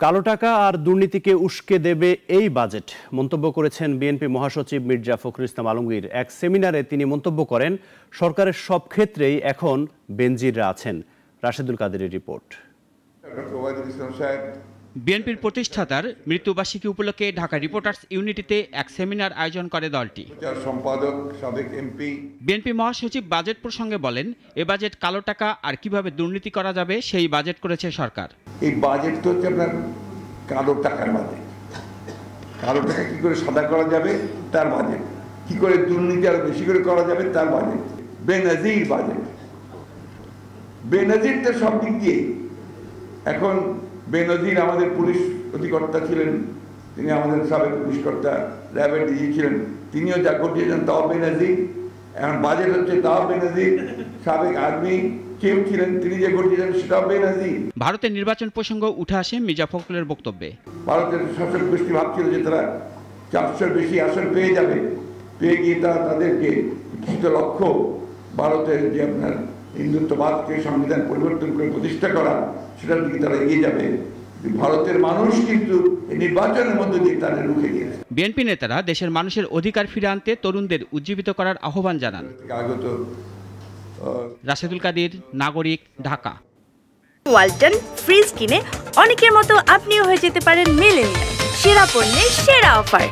কালো টাকা আর দুর্নীতিকে উস্কে দেবে এই বাজেট মন্তব্য করেছেন বিএনপি মহাসচিব মির্জা ফখরুল ইসলাম আলমগীর। এক সেমিনারে তিনি মন্তব্য করেন, সরকারের সব ক্ষেত্রেই এখন বেনজিররা আছেন। রাশেদুল কাদেরের রিপোর্ট। বিএনপির প্রতিষ্ঠাতার মৃত্যুবার্ষিকী উপলক্ষে ঢাকা রিপোর্টার্স ইউনিটিতে এক সেমিনার আয়োজন করে দলটি। বিএনপি মহাসচিব বাজেট প্রসঙ্গে বলেন, এ বাজেট কালো টাকা আর কিভাবে দুর্নীতি করা যাবে সেই বাজেট করেছে সরকার। এই বাজেট তো হচ্ছে আপনার কালো টাকার বাজেট। কালো টাকা কি করে সাদা করা যাবে তার বাজেট, কি করে দুর্নীতি আরো বেশি করে করা যাবে তার বাজেট। বেনজির বাজেট, বেনজির তো সব দিক দিয়ে। এখন বেনজির আমাদের পুলিশ অধিকর্তা ছিলেন, তিনি আমাদের সাবেক পুলিশ কর্তা, র্যাবের ডিজি ছিলেন, তিনিও যা ঘটিয়েছেন তাও বেনজির। এখন বাজেট হচ্ছে তাও বেনজির। সাবেক আর্মি চিফ ছিলেন, তিনি যে ঘটিয়েছেন সেটাও বেনজির। ভারতের নির্বাচন প্রসঙ্গ উঠে আসে মির্জা ফখরুলের বক্তব্যে। ভারতের শাসক গোষ্ঠী ভাবছিল যে তারা 400-র বেশি আসন পেয়ে যাবে, পেয়ে গিয়ে তারা তাদেরকে কিছু লক্ষ্য ভারতের যে আপনার হিন্দুত্ববাদকে সংবিধান পরিবর্তন করে প্রতিষ্ঠা করা, সেটার দিকে তারা এগিয়ে যাবে। ভারতের মানুষ কিন্তু নির্বাচনের মধ্যে দিয়ে তাদের রুখে দিয়েছে। বিএনপি নেতারা দেশের মানুষের অধিকার ফিরে আনতে তরুণদের উজ্জীবিত করার আহ্বান জানান। রাশেদুল কাদের, নাগরিক, ঢাকা। ওয়ালটন ফ্রিজ কিনে অনেকের মতো আপনিও হয়ে যেতে পারেন মিলেনিয়াল। সেরা পণ্যের সেরা অফার।